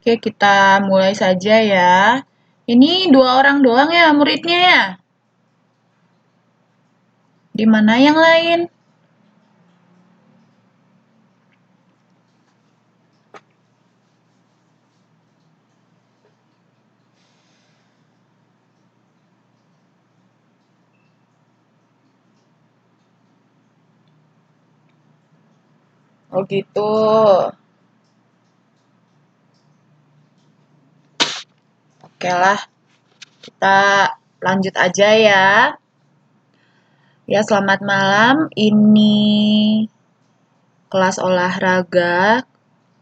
Oke, kita mulai saja ya. Ini 2 orang doang ya muridnya ya? Di mana yang lain? Oh gitu. Oke lah, kita lanjut aja ya. Ya, selamat malam. Ini kelas olahraga,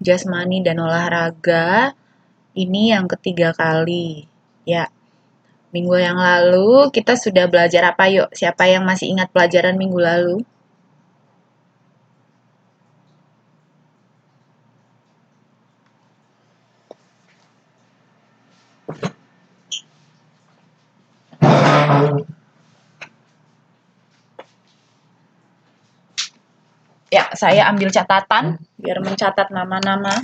jasmani dan olahraga. Ini yang ketiga kali. Ya, minggu yang lalu kita sudah belajar apa yuk? Siapa yang masih ingat pelajaran minggu lalu? Ya, saya ambil catatan biar mencatat nama-nama.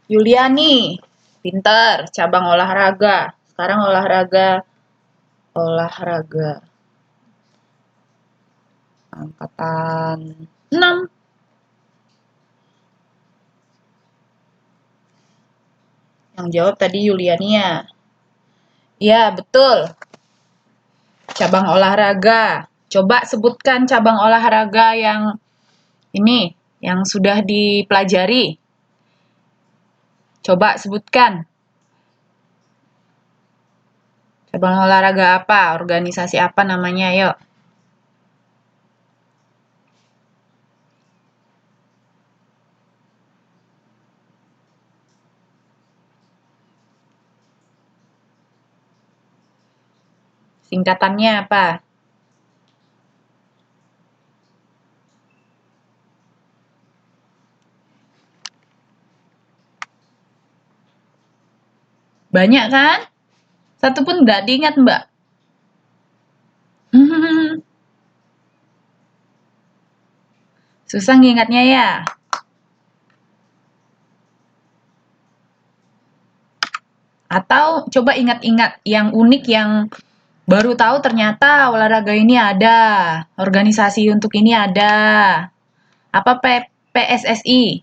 Yuliani, pinter, cabang olahraga. Sekarang olahraga angkatan 6. Yang jawab tadi Yuliani ya. Iya, betul. Cabang olahraga. Coba sebutkan cabang olahraga yang ini, yang sudah dipelajari. Coba sebutkan. Cabang olahraga apa? Organisasi apa namanya? Yuk. Singkatannya apa? Banyak kan? Satu pun nggak diingat, Mbak. Susah ngingatnya ya? Atau coba ingat-ingat yang unik yang baru tahu ternyata olahraga ini ada, organisasi untuk ini ada. Apa PSSI?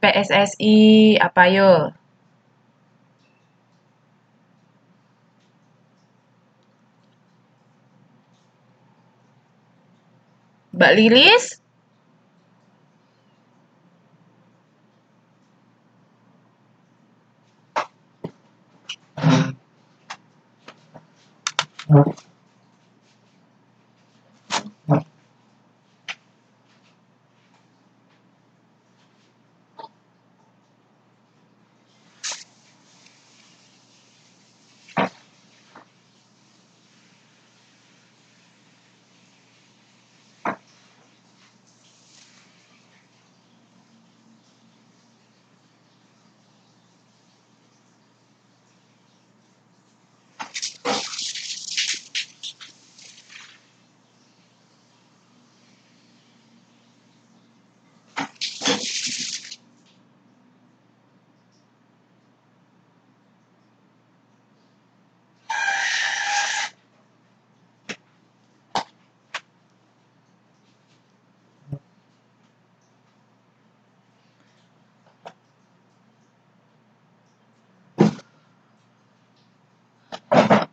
PSSI apa yo? Mbak Lilis?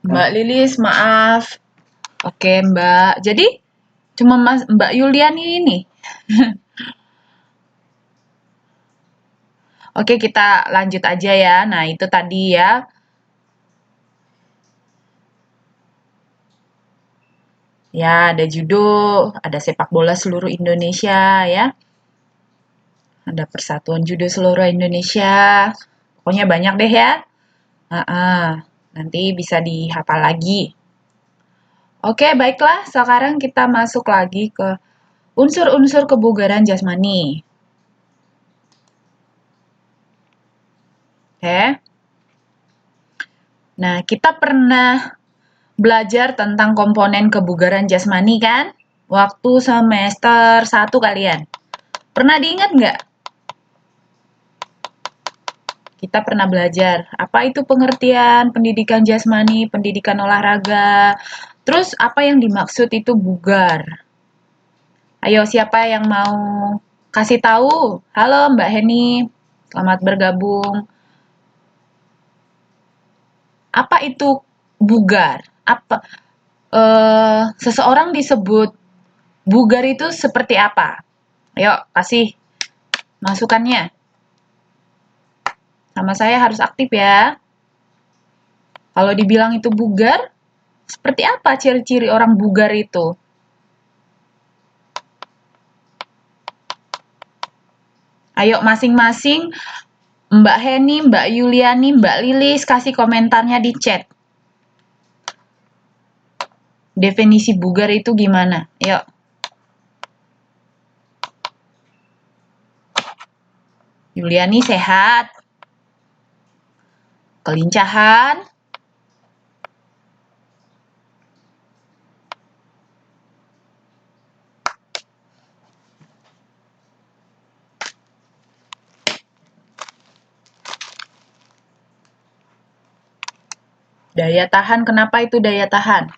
Mbak Lilis, maaf. Oke, Mbak. Jadi cuma Mbak Yuliani ini. Oke, kita lanjut aja ya. Nah, itu tadi ya. Ya, ada judo, ada sepak bola seluruh Indonesia ya. Ada Persatuan Judo Seluruh Indonesia. Pokoknya banyak deh ya. Nanti bisa dihafal lagi. Oke, baiklah. Sekarang kita masuk lagi ke unsur-unsur kebugaran jasmani. Oke. Nah, kita pernah belajar tentang komponen kebugaran jasmani kan? Waktu semester 1 kalian. Pernah diingat nggak? Kita pernah belajar apa itu pengertian pendidikan jasmani, pendidikan olahraga. Terus apa yang dimaksud itu bugar? Ayo, siapa yang mau kasih tahu? Halo Mbak Heni, selamat bergabung. Apa itu bugar? Seseorang disebut bugar itu seperti apa? Ayo, kasih masukannya. Sama saya harus aktif ya. Kalau dibilang itu bugar, seperti apa ciri-ciri orang bugar itu? Ayo masing-masing Mbak Heni, Mbak Yuliani, Mbak Lilis kasih komentarnya di chat. Definisi bugar itu gimana? Yuk. Yuliani sehat. Kelincahan. Daya tahan, kenapa itu daya tahan?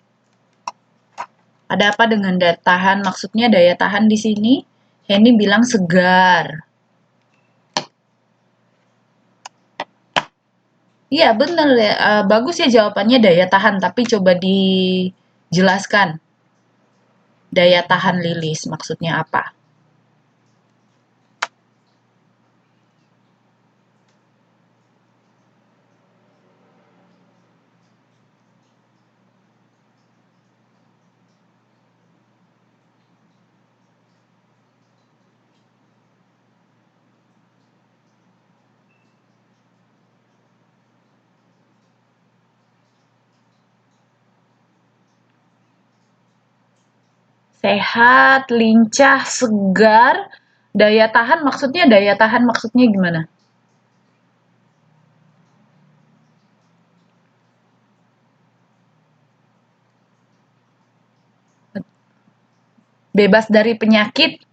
Ada apa dengan daya tahan? Maksudnya daya tahan di sini, Heni bilang segar. Iya, bener ya. Bagus ya jawabannya daya tahan, tapi coba dijelaskan. Daya tahan Lilis maksudnya apa? Sehat, lincah, segar, daya tahan maksudnya gimana? Bebas dari penyakit,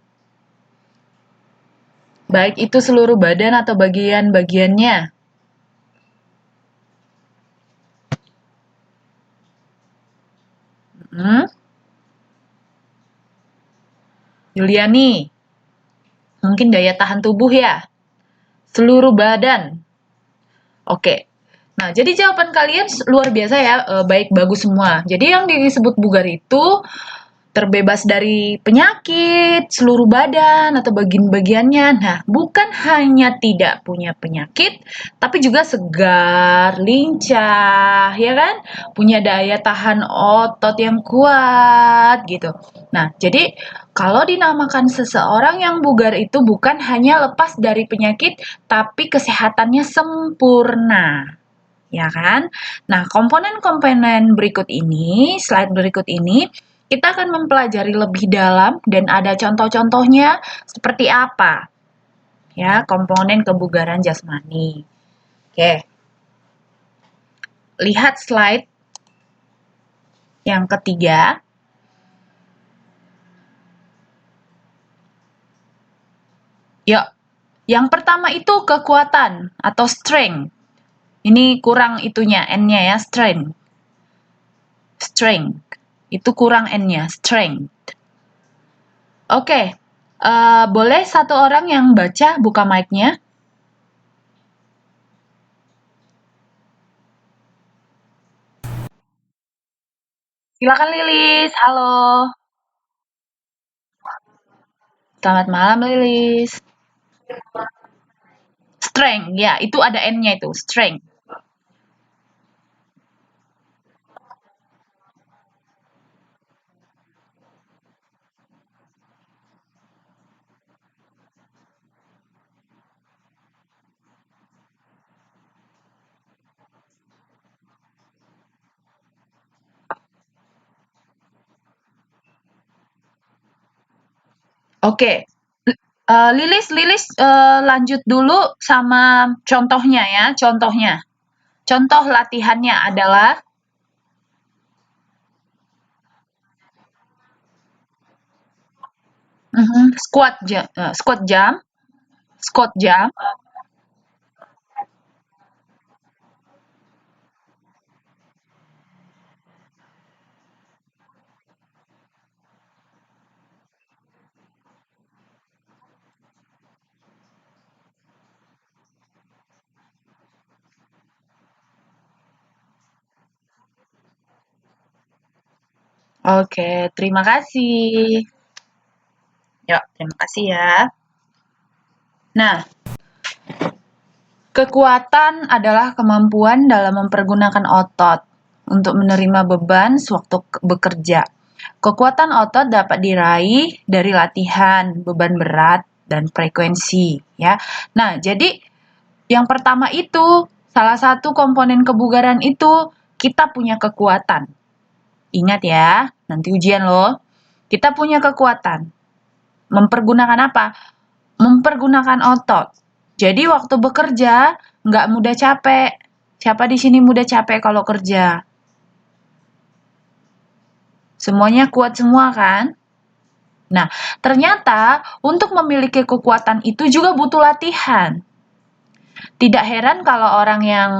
baik itu seluruh badan atau bagian-bagiannya. Hmm? Yuliani, mungkin daya tahan tubuh ya? Seluruh badan. Oke. Nah, jadi jawaban kalian luar biasa ya, baik bagus semua. Jadi yang disebut bugar itu terbebas dari penyakit, seluruh badan atau bagian-bagiannya. Nah, bukan hanya tidak punya penyakit, tapi juga segar, lincah, ya kan? Punya daya tahan otot yang kuat gitu. Nah, jadi kalau dinamakan seseorang yang bugar itu bukan hanya lepas dari penyakit, tapi kesehatannya sempurna. Ya kan? Nah, komponen-komponen berikut ini, slide berikut ini, kita akan mempelajari lebih dalam dan ada contoh-contohnya seperti apa. Ya, komponen kebugaran jasmani. Oke. Lihat slide yang ketiga. Yuk, yang pertama itu kekuatan atau strength. Ini kurang itunya, N-nya ya, strength. Strength. Itu kurang N-nya, strength. Oke, boleh satu orang yang baca buka mic-nya? Silakan Lilis, halo. Selamat malam Lilis. Strength, ya, itu ada N-nya itu, strength. Oke. Lilis, lanjut dulu sama contohnya ya, contohnya. Contoh latihannya adalah squat jam, squat jam. Oke, terima kasih. Yuk, terima kasih ya. Nah, kekuatan adalah kemampuan dalam mempergunakan otot untuk menerima beban sewaktu bekerja. Kekuatan otot dapat diraih dari latihan, beban berat, dan frekuensi, ya. Nah, jadi yang pertama itu, salah satu komponen kebugaran itu kita punya kekuatan. Ingat ya, nanti ujian loh. Kita punya kekuatan. Mempergunakan apa? Mempergunakan otot. Jadi waktu bekerja nggak mudah capek. Siapa di sini mudah capek kalau kerja? Semuanya kuat semua kan? Nah, ternyata untuk memiliki kekuatan itu juga butuh latihan. Tidak heran kalau orang yang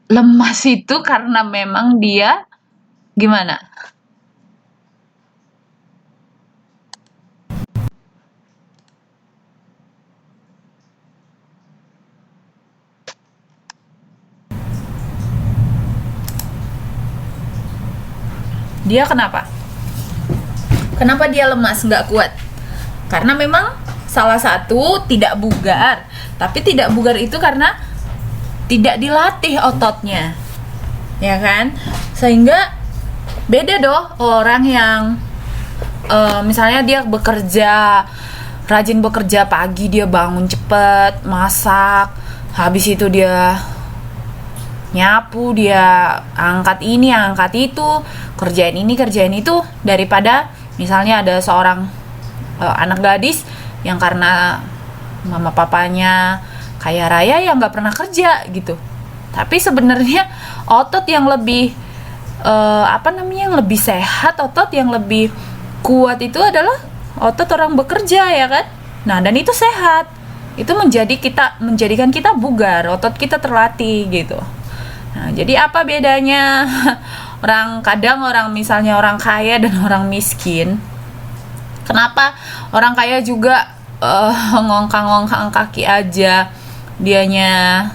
lemas itu karena memang dia gimana? Dia kenapa? Kenapa dia lemas, nggak kuat? Karena memang salah satu tidak bugar. Tapi tidak bugar itu karena tidak dilatih ototnya. Ya kan? Sehingga beda dong orang yang misalnya dia bekerja, rajin bekerja pagi, dia bangun cepet, masak, habis itu dia nyapu, dia angkat ini, angkat itu, kerjain ini, kerjain itu, daripada misalnya ada seorang anak gadis yang karena mama papanya kaya raya yang nggak pernah kerja gitu. Tapi sebenarnya otot yang lebih yang lebih sehat, otot yang lebih kuat itu adalah otot orang bekerja, ya kan? Nah, dan itu sehat. Itu menjadikan kita bugar, otot kita terlatih gitu. Nah, jadi apa bedanya orang misalnya orang kaya dan orang miskin? Kenapa orang kaya juga ngongkang-ngongkang kaki aja dianya,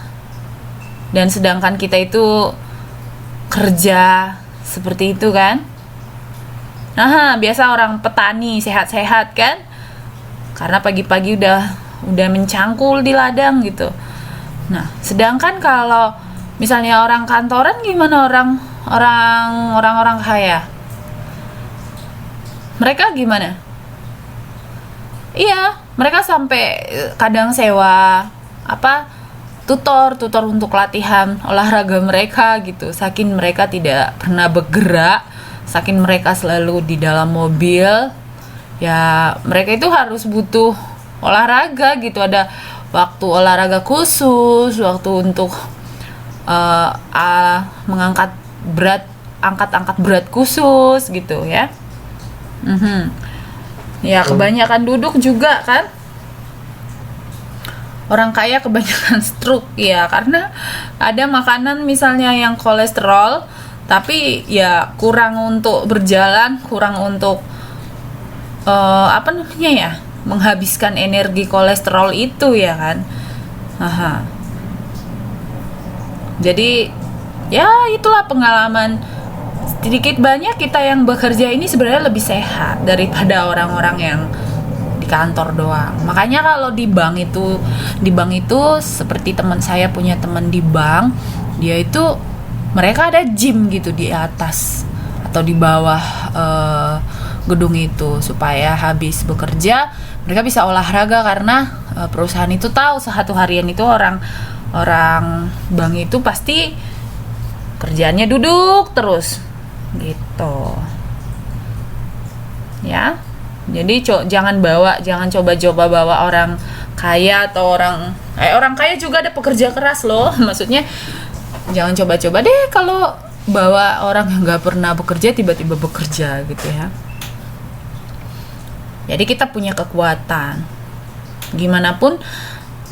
dan sedangkan kita itu kerja seperti itu kan? Nah, biasa orang petani sehat-sehat kan? Karena pagi-pagi udah mencangkul di ladang gitu. Nah, sedangkan kalau misalnya orang kantoran gimana, orang kaya? Mereka gimana? Iya, mereka sampai kadang sewa tutor untuk latihan olahraga mereka gitu. Saking mereka tidak pernah bergerak, saking mereka selalu di dalam mobil, ya mereka itu harus butuh olahraga gitu. Ada waktu olahraga khusus, waktu untuk mengangkat angkat berat khusus gitu ya. Ya, kebanyakan duduk juga kan. Orang kaya kebanyakan stroke ya, karena ada makanan misalnya yang kolesterol, tapi ya kurang untuk berjalan, kurang untuk menghabiskan energi kolesterol itu, ya kan. Jadi ya itulah pengalaman. Sedikit banyak kita yang bekerja ini sebenarnya lebih sehat daripada orang-orang yang di kantor doang. Makanya kalau di bank itu seperti teman saya punya teman di bank, dia itu mereka ada gym gitu di atas atau di bawah gedung itu supaya habis bekerja mereka bisa olahraga karena perusahaan itu tahu satu harian itu orang bank itu pasti kerjaannya duduk terus gitu ya. Jadi jangan coba-coba bawa orang kaya atau orang kaya juga ada pekerja keras loh. Maksudnya jangan coba-coba deh kalau bawa orang yang nggak pernah bekerja tiba-tiba bekerja gitu ya. Jadi kita punya kekuatan. Gimana pun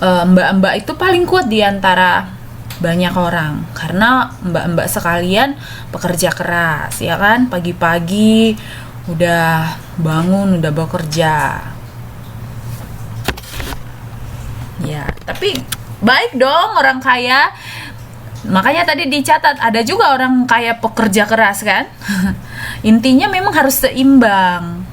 mbak-mbak itu paling kuat di antara banyak orang karena mbak-mbak sekalian pekerja keras ya kan, pagi-pagi udah bangun udah bekerja ya. Tapi baik dong orang kaya, makanya tadi dicatat ada juga orang kaya pekerja keras kan. Intinya memang harus seimbang.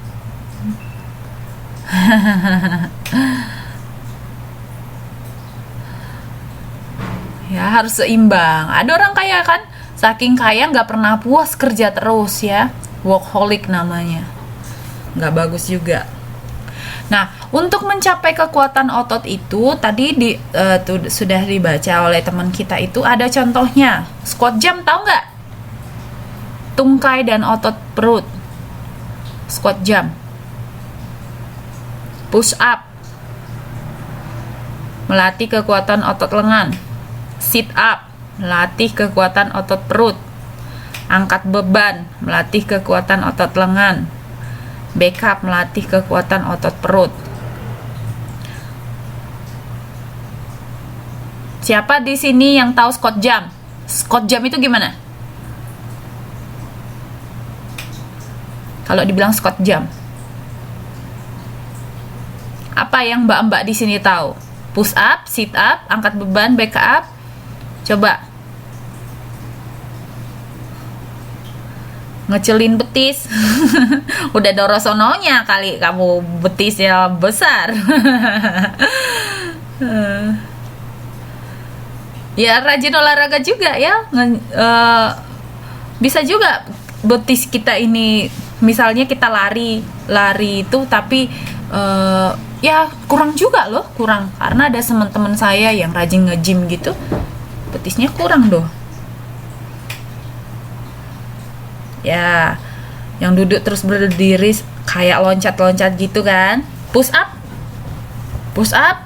Ya harus seimbang. Ada orang kaya kan saking kaya nggak pernah puas kerja terus ya, workaholic namanya, nggak bagus juga. Nah, untuk mencapai kekuatan otot itu tadi sudah dibaca oleh teman kita itu ada contohnya. Squat jump tahu nggak? Tungkai dan otot perut. Squat jump. Push up. Melatih kekuatan otot lengan. Sit up. Melatih kekuatan otot perut. Angkat beban, melatih kekuatan otot lengan. Back up, melatih kekuatan otot perut. Siapa di sini yang tahu squat jump? Squat jump itu gimana? Kalau dibilang squat jump, apa yang mbak-mbak di sini tahu? Push up, sit up, angkat beban, back up. Coba. Ngecelin betis. Udah dorosononya kali kamu betisnya besar. Ya rajin olahraga juga ya. Bisa juga betis kita ini, misalnya kita lari itu tapi ya kurang juga loh, kurang karena ada teman-teman saya yang rajin nge-gym gitu, betisnya kurang doh ya. Yang duduk terus berdiri kayak loncat-loncat gitu kan. Push up, push up,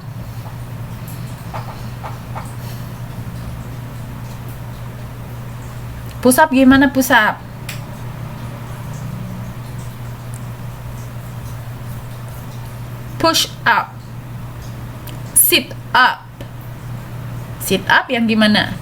push up gimana push up? Push up. Sit up. Sit up yang gimana?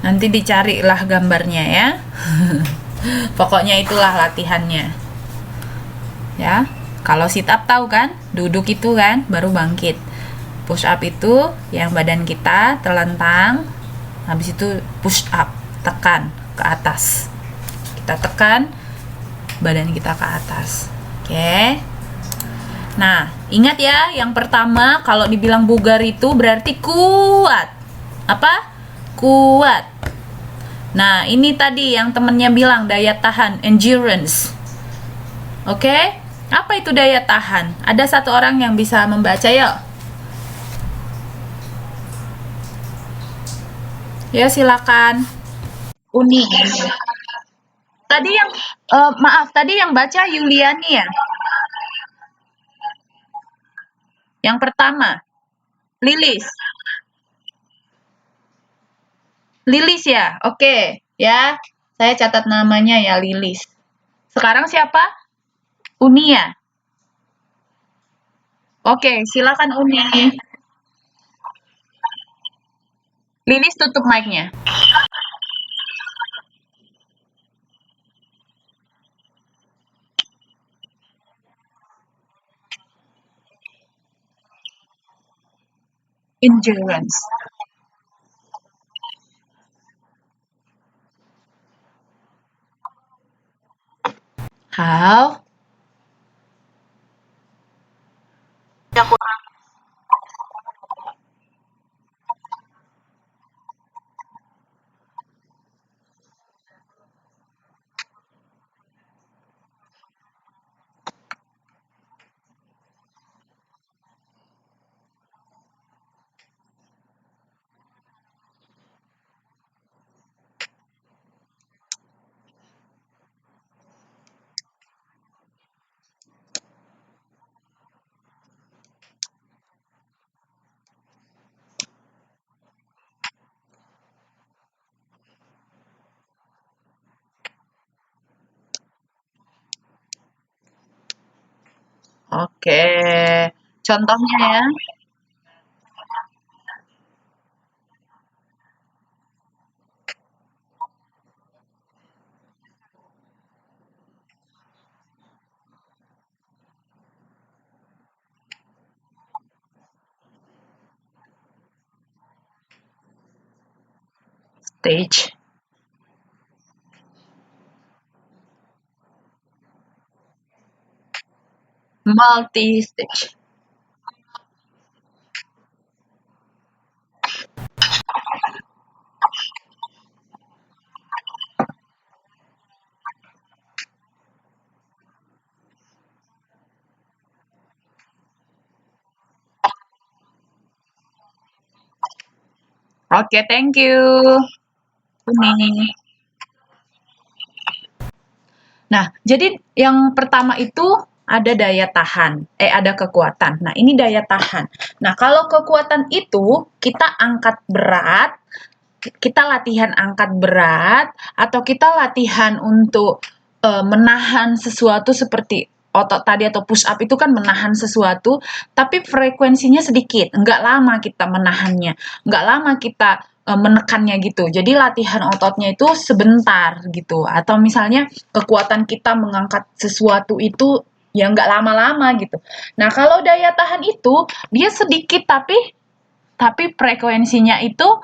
Nanti dicarilah gambarnya ya. Pokoknya itulah latihannya. Ya. Kalau sit up tahu kan? Duduk itu kan baru bangkit. Push up itu yang badan kita terlentang. Habis itu push up, tekan ke atas. Kita tekan badan kita ke atas. Oke. Nah, ingat ya, yang pertama kalau dibilang bugar itu berarti kuat. Apa? Kuat. Nah, ini tadi yang temennya bilang daya tahan, endurance. Oke? Apa itu daya tahan? Ada satu orang yang bisa membaca ya? Ya, silakan. Uni. Tadi yang maaf, tadi yang baca Yuliani ya? Yang pertama, Lilis. Lilis ya? Oke, ya. Saya catat namanya ya, Lilis. Sekarang siapa? Uni ya? Oke, silakan Uni. Lilis tutup mic-nya. Endurance. How? Oke. Contohnya ya. Stage. Multi-stage. Oke, thank you. Ini. Nah, jadi yang pertama itu ada daya tahan, ada kekuatan. Nah, ini daya tahan. Nah, kalau kekuatan itu kita angkat berat, kita latihan angkat berat, atau kita latihan untuk menahan sesuatu seperti otot tadi atau push up itu kan menahan sesuatu, tapi frekuensinya sedikit, nggak lama kita menahannya, nggak lama kita menekannya gitu. Jadi latihan ototnya itu sebentar gitu. Atau misalnya kekuatan kita mengangkat sesuatu itu ya nggak lama-lama gitu. Nah kalau daya tahan itu dia sedikit tapi frekuensinya itu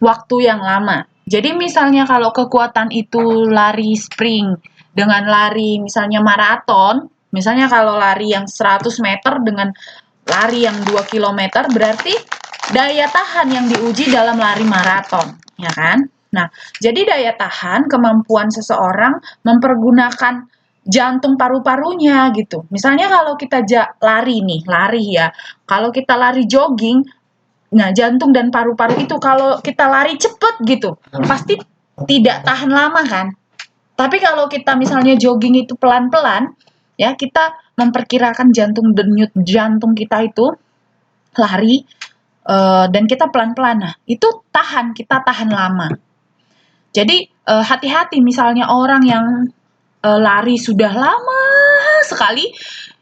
waktu yang lama. Jadi misalnya kalau kekuatan itu lari sprint dengan lari misalnya maraton, misalnya kalau lari yang 100 meter dengan lari yang 2 kilometer berarti daya tahan yang diuji dalam lari maraton, ya kan? Nah, jadi daya tahan kemampuan seseorang mempergunakan jantung paru-parunya gitu. Misalnya kalau kita lari nih, lari ya. Kalau kita lari jogging, nah, jantung dan paru-paru itu kalau kita lari cepet gitu, pasti tidak tahan lama kan. Tapi kalau kita misalnya jogging itu pelan-pelan, ya kita memperkirakan jantung denyut jantung kita itu lari dan kita pelan-pelan. Nah, itu kita tahan lama. Jadi hati-hati misalnya orang yang lari sudah lama sekali,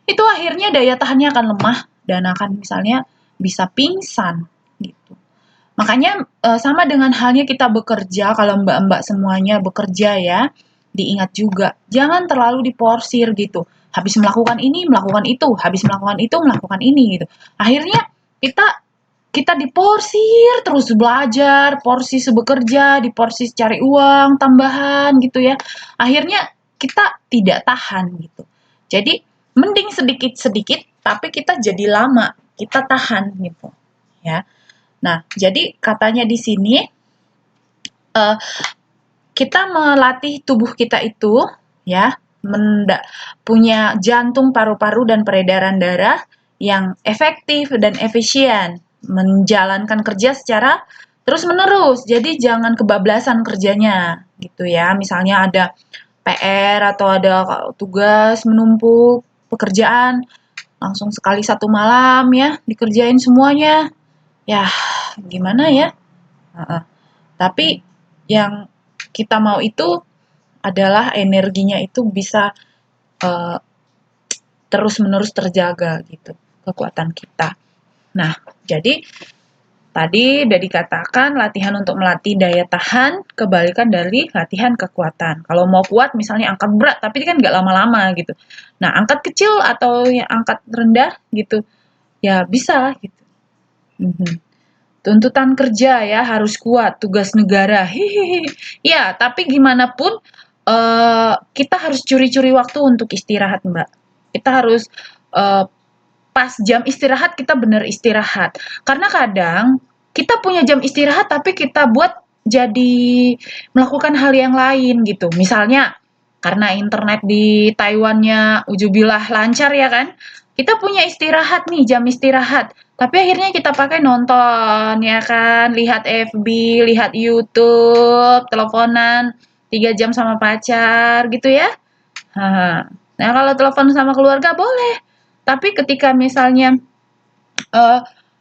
itu akhirnya daya tahannya akan lemah dan akan misalnya bisa pingsan gitu. Makanya sama dengan halnya kita bekerja, kalau mbak-mbak semuanya bekerja ya, diingat juga, jangan terlalu diporsir gitu. Habis melakukan ini, melakukan itu, habis melakukan itu, melakukan ini gitu. Akhirnya kita kita diporsir terus belajar, porsi bekerja, diporsi cari uang tambahan gitu ya. Akhirnya kita tidak tahan gitu. Jadi mending sedikit-sedikit tapi kita jadi lama, kita tahan gitu. Ya. Nah, jadi katanya di sini uh, kita melatih tubuh kita itu ya punya jantung, paru-paru dan peredaran darah yang efektif dan efisien, menjalankan kerja secara terus-menerus. Jadi jangan kebablasan kerjanya gitu ya. Misalnya ada PR atau ada tugas menumpuk, pekerjaan langsung sekali satu malam ya dikerjain semuanya. Ya, gimana ya? Tapi yang kita mau itu adalah energinya itu bisa uh, terus-menerus terjaga gitu, kekuatan kita. Nah, jadi tadi udah dikatakan latihan untuk melatih daya tahan, kebalikan dari latihan kekuatan. Kalau mau kuat misalnya angkat berat, tapi kan nggak lama-lama gitu. Nah, angkat kecil atau yang angkat rendah gitu, ya bisa gitu. tuntutan kerja ya harus kuat, tugas negara. Hehehe. Ya, tapi gimana pun kita harus curi-curi waktu untuk istirahat, Mbak. Kita harus eh, pas jam istirahat kita benar istirahat. Karena kadang kita punya jam istirahat tapi kita buat jadi melakukan hal yang lain gitu. Misalnya karena internet di Taiwannya ujubillah lancar ya kan. Kita punya istirahat nih, jam istirahat. Tapi akhirnya kita pakai nonton ya kan, lihat FB, lihat YouTube, teleponan 3 jam sama pacar gitu ya. Nah, kalau telepon sama keluarga boleh, tapi ketika misalnya eh,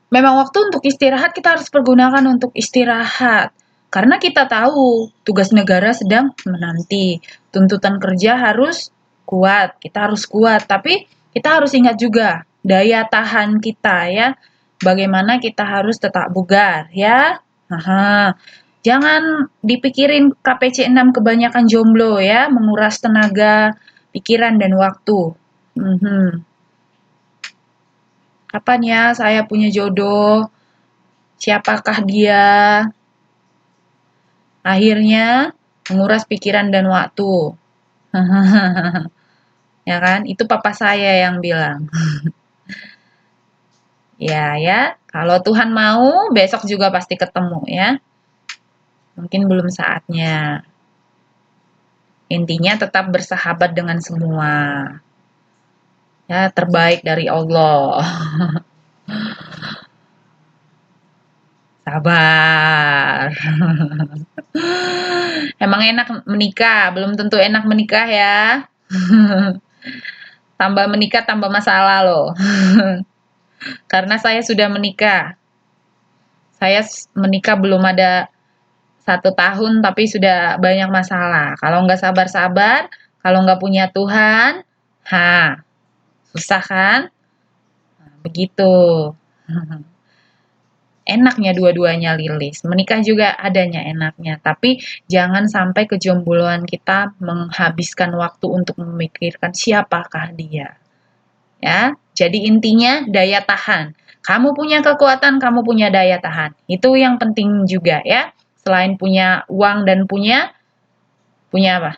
memang waktu untuk istirahat kita harus pergunakan untuk istirahat. Karena kita tahu tugas negara sedang menanti. Tuntutan kerja harus kuat, kita harus kuat. Tapi kita harus ingat juga daya tahan kita ya. Bagaimana kita harus tetap bugar ya. Aha. Jangan dipikirin KPC 6 kebanyakan jomblo ya, menguras tenaga, pikiran dan waktu. Mhm. Kapan ya saya punya jodoh? Siapakah dia? Akhirnya menguras pikiran dan waktu. Ya kan? Itu papa saya yang bilang. Ya, ya. Kalau Tuhan mau, besok juga pasti ketemu ya. Mungkin belum saatnya. Intinya tetap bersahabat dengan semua. Ya, terbaik dari Allah. Sabar. Emang enak menikah, belum tentu enak menikah ya. Tambah menikah tambah masalah loh. Karena saya sudah menikah. Saya menikah belum ada 1 tahun tapi sudah banyak masalah. Kalau nggak sabar-sabar, kalau nggak punya Tuhan, susah kan? Nah, begitu. Enaknya dua-duanya lilis. Menikah juga adanya enaknya, tapi jangan sampai kejombloan kita menghabiskan waktu untuk memikirkan siapakah dia. Ya, jadi intinya daya tahan. Kamu punya kekuatan, kamu punya daya tahan. Itu yang penting juga ya. Selain punya uang dan punya apa?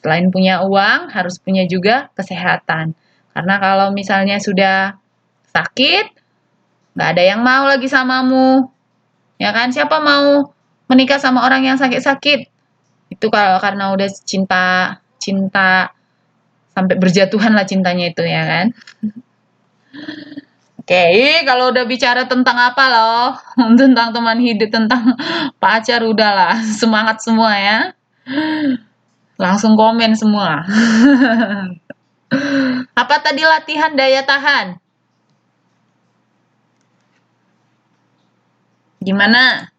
Selain punya uang, harus punya juga kesehatan. Karena kalau misalnya sudah sakit, nggak ada yang mau lagi samamu. Ya kan? Siapa mau menikah sama orang yang sakit-sakit? Itu kalau karena udah cinta cinta sampai berjatuhan lah cintanya itu ya kan. Oke, kalau udah bicara tentang apa loh, tentang teman hidup, tentang pacar, udahlah, semangat semua ya. Langsung komen semua. Apa tadi latihan daya tahan? Gimana?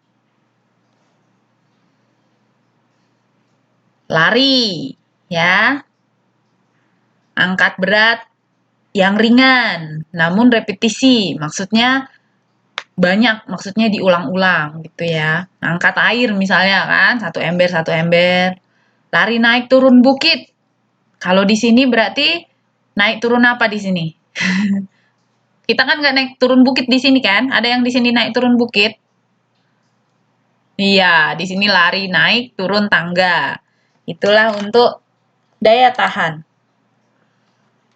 Lari, ya. Angkat berat yang ringan, namun repetisi. Maksudnya banyak, maksudnya diulang-ulang gitu ya. Angkat air misalnya kan, satu ember, satu ember. Lari naik turun bukit. Kalau di sini berarti naik turun apa di sini? Kita kan nggak naik turun bukit di sini kan? Ada yang di sini naik turun bukit? Iya, di sini lari naik turun tangga. Itulah untuk daya tahan.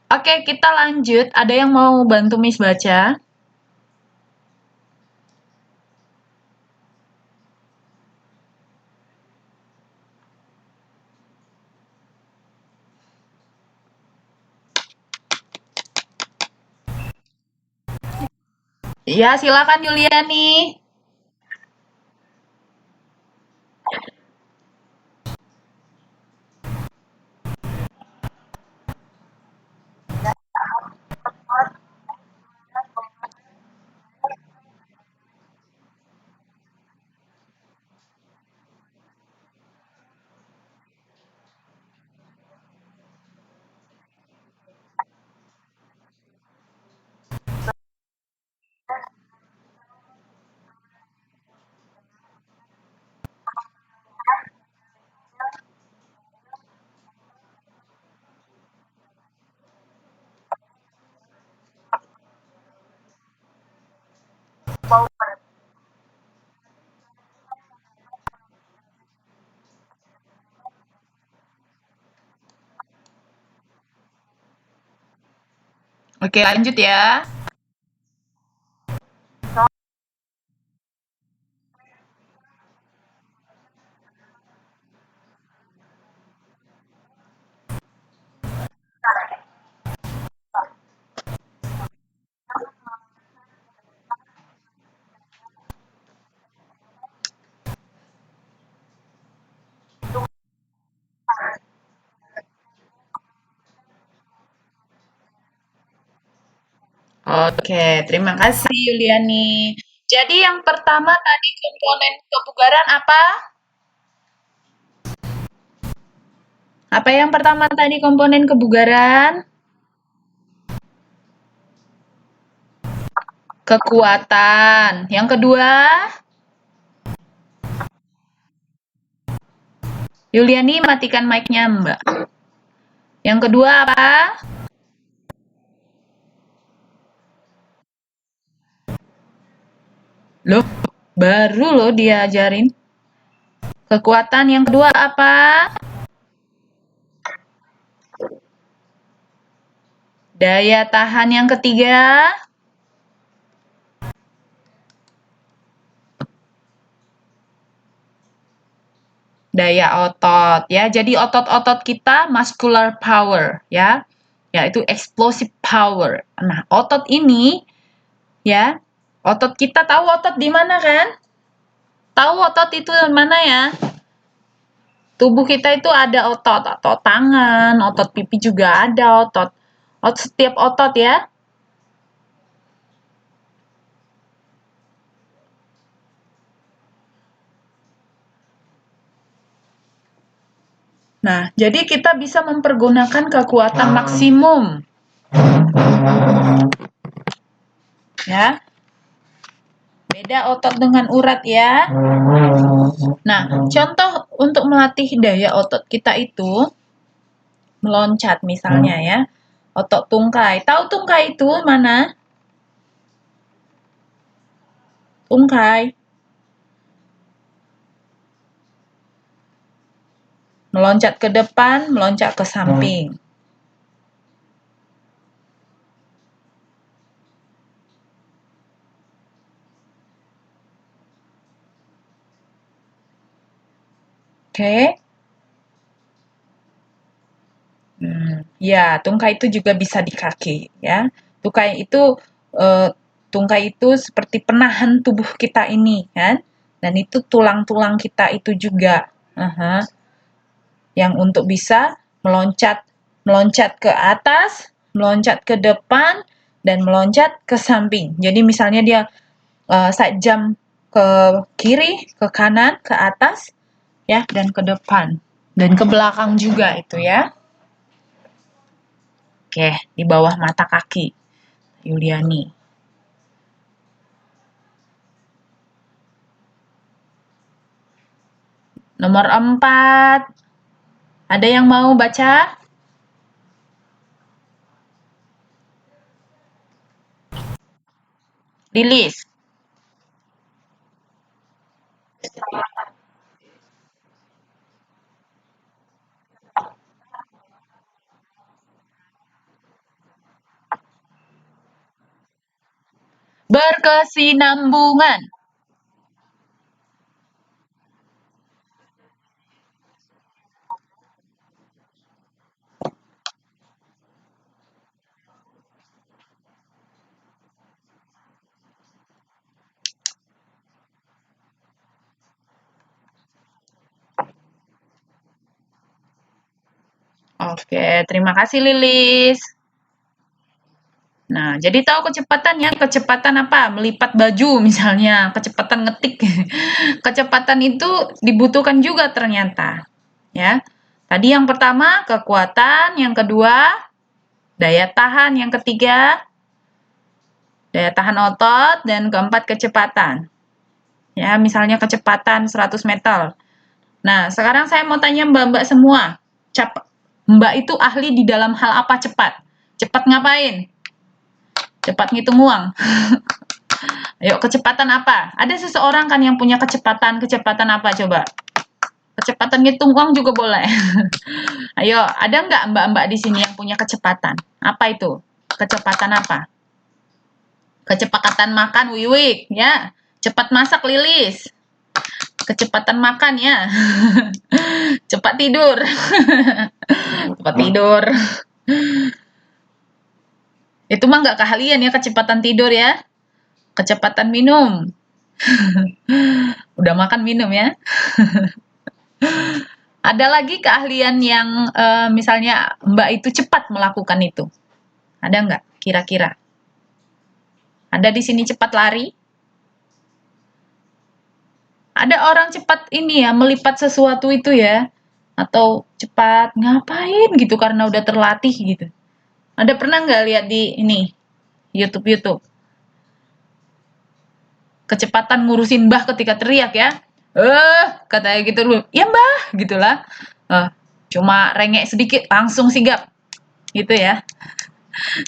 Oke, kita lanjut. Ada yang mau bantu Miss baca? Ya, silakan Yuliani. Oke, lanjut ya. Oke, terima kasih Yuliani. Jadi yang pertama tadi komponen kebugaran apa? Apa yang pertama tadi komponen kebugaran? Kekuatan. Yang kedua? Yuliani matikan mic-nya, Mbak. Yang kedua apa? Loh, baru loh diajarin. Kekuatan yang kedua apa? Daya tahan yang ketiga? Daya otot ya. Jadi otot-otot kita muscular power ya. Yaitu explosive power. Nah, otot ini ya, otot kita tahu otot di mana kan? Tahu otot itu di mana ya? Tubuh kita itu ada otot tangan, otot pipi juga ada otot. Setiap otot ya. Nah, jadi kita bisa mempergunakan kekuatan maksimum. Ya. Beda otot dengan urat ya. Nah, contoh untuk melatih daya otot kita itu meloncat misalnya ya. Otot tungkai. Tahu tungkai itu mana? Tungkai. Meloncat ke depan, meloncat ke samping. Oke. Ya, tungkai itu juga bisa di kaki ya. Tungkai itu seperti penahan tubuh kita ini kan. Dan itu tulang-tulang kita itu juga. Yang untuk bisa meloncat ke atas, meloncat ke depan, dan meloncat ke samping. Jadi misalnya dia side jump ke kiri, ke kanan, ke atas, ya, dan ke depan. Dan ke belakang juga itu ya. Oke, di bawah mata kaki Yuliani. Nomor 4. Ada yang mau baca? Lilis. Berkesinambungan. Oke, terima kasih Lilis. Nah, jadi tahu kecepatannya, kecepatan apa? Melipat baju misalnya, kecepatan ngetik. Kecepatan itu dibutuhkan juga ternyata. Ya. Tadi yang pertama kekuatan, yang kedua daya tahan, yang ketiga daya tahan otot, dan keempat kecepatan. Ya, misalnya kecepatan 100 meter. Nah, sekarang saya mau tanya Mbak-mbak semua. Mbak itu ahli di dalam hal apa cepat? Cepat ngapain? Cepat ngitung uang. Ayo, kecepatan apa? Ada seseorang kan yang punya kecepatan apa coba? Kecepatan ngitung uang juga boleh. Ayo, ada nggak mbak-mbak di sini yang punya kecepatan? Apa itu? Kecepatan apa? Kecepatan makan Wiwik ya. Cepat masak Lilis. Kecepatan makan ya. Cepat tidur. Cepat tidur. Itu mah nggak keahlian ya, kecepatan tidur ya. Kecepatan minum. Udah makan minum ya. Ada lagi keahlian yang misalnya Mbak itu cepat melakukan itu. Ada nggak kira-kira? Ada di sini cepat lari? Ada orang cepat ini ya, melipat sesuatu itu ya. Atau cepat ngapain gitu karena udah terlatih gitu. Ada pernah nggak lihat di ini YouTube? Kecepatan ngurusin Mbah ketika teriak ya. Katanya gitu dulu. Ya Mbah, gitulah. Cuma rengek sedikit langsung sigap. Gitu ya.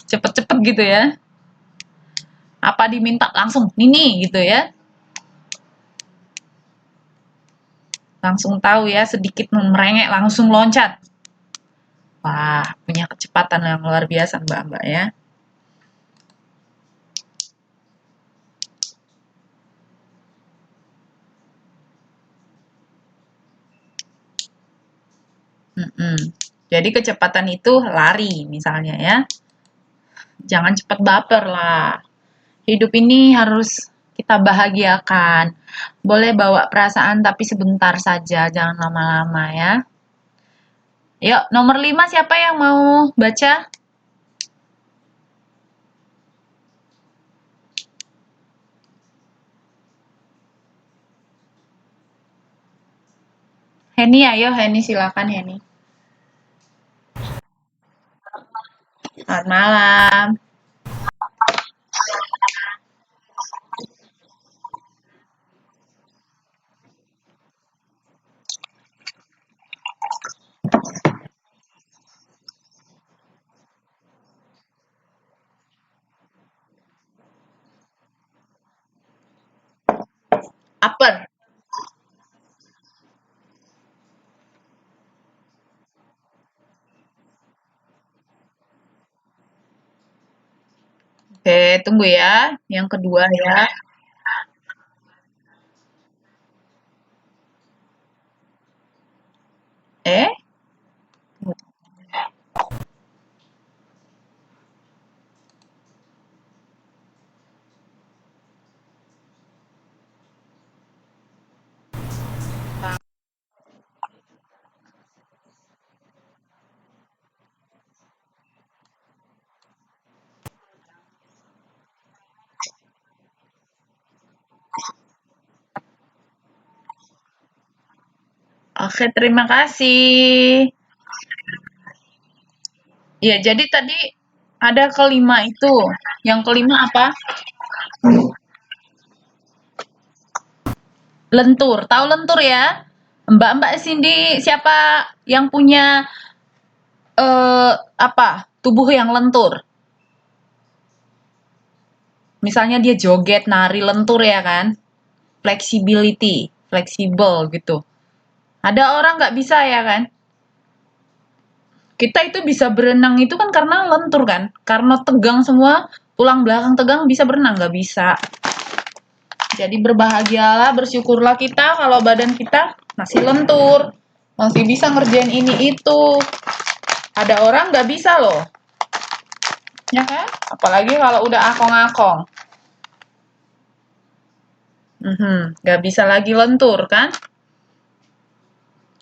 Cepet-cepet gitu ya. Apa diminta langsung nini gitu ya. Langsung tahu ya, sedikit merengek langsung loncat. Wah, punya kecepatan yang luar biasa Mbak-mbak ya. Jadi kecepatan itu lari misalnya ya. Jangan cepat baper lah. Hidup ini harus kita bahagiakan. Boleh bawa perasaan tapi sebentar saja, jangan lama-lama ya. Yuk, nomor 5 siapa yang mau baca? Heni, ayo Heni, silakan Heni. Selamat malam. Upper. Oke, tunggu ya. Yang kedua ya. Eh? Oke, terima kasih. Ya, jadi tadi ada kelima itu. Yang kelima apa? Lentur. Tahu lentur ya? Mbak-mbak sini siapa yang punya apa? Tubuh yang lentur. Misalnya dia joget, nari lentur ya kan? Flexibility, fleksibel gitu. Ada orang nggak bisa ya kan? Kita itu bisa berenang itu kan karena lentur kan? Karena tegang semua, tulang belakang tegang bisa berenang nggak bisa. Jadi berbahagialah, bersyukurlah kita kalau badan kita masih lentur, masih bisa ngerjain ini itu. Ada orang nggak bisa loh, ya kan? Apalagi kalau udah akong-akong. Nggak bisa lagi lentur kan?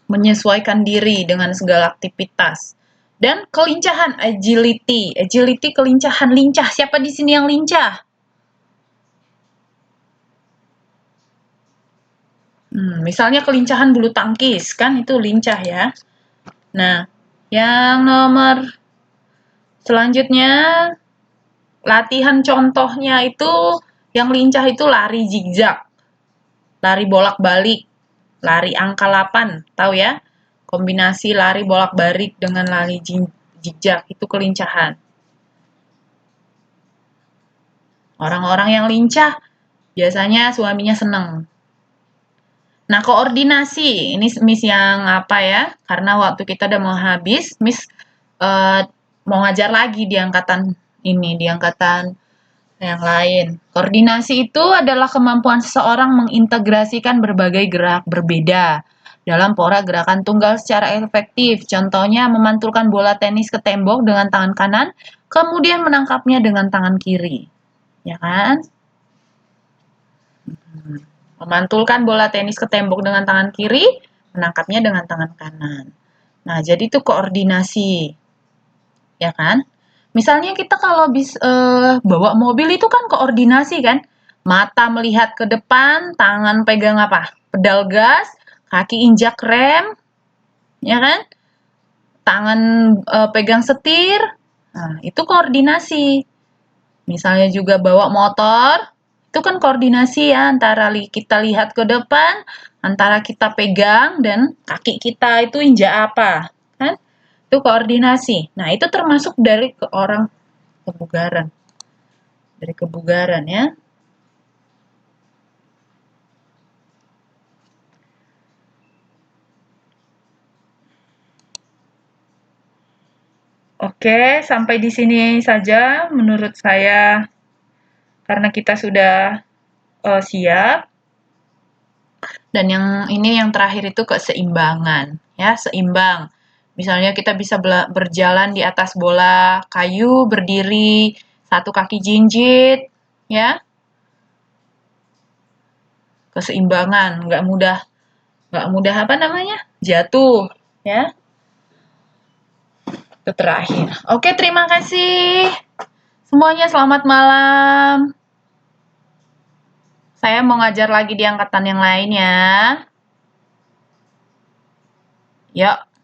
Menyesuaikan diri dengan segala aktivitas. Dan kelincahan, agility. Agility, kelincahan, lincah. Siapa di sini yang lincah? Misalnya kelincahan bulu tangkis, kan itu lincah ya. Nah, yang nomor selanjutnya, latihan contohnya itu, yang lincah itu lari zigzag. Lari bolak-balik. Lari angka 8, tahu ya? Kombinasi lari bolak-balik dengan lari zigzag, itu kelincahan. Orang-orang yang lincah, biasanya suaminya seneng. Nah, koordinasi, ini Miss yang apa ya, karena waktu kita udah mau habis, Miss mau ngajar lagi di angkatan ini di angkatan yang lain. Koordinasi itu adalah kemampuan seseorang mengintegrasikan berbagai gerak berbeda dalam pola gerakan tunggal secara efektif. Contohnya memantulkan bola tenis ke tembok dengan tangan kanan, kemudian menangkapnya dengan tangan kiri. Ya kan? Memantulkan bola tenis ke tembok dengan tangan kiri, menangkapnya dengan tangan kanan. Nah, jadi itu koordinasi. Ya kan? Misalnya kita kalau bawa mobil itu kan koordinasi kan? Mata melihat ke depan, tangan pegang apa? Pedal gas, kaki injak rem, ya kan? Tangan pegang setir. Nah, itu koordinasi. Misalnya juga bawa motor, itu kan koordinasi ya antara kita lihat ke depan, antara kita pegang dan kaki kita itu injak apa, kan? Itu koordinasi. Nah, itu termasuk dari orang kebugaran. Dari kebugaran ya. Oke, sampai di sini saja menurut saya karena kita sudah siap. Dan yang terakhir itu keseimbangan, ya, seimbang. Misalnya kita bisa berjalan di atas bola kayu, berdiri, satu kaki jinjit, ya. Keseimbangan, nggak mudah apa namanya? Jatuh, ya. Itu terakhir. Oke, terima kasih. Semuanya selamat malam. Saya mau ngajar lagi di angkatan yang lain ya. Yuk.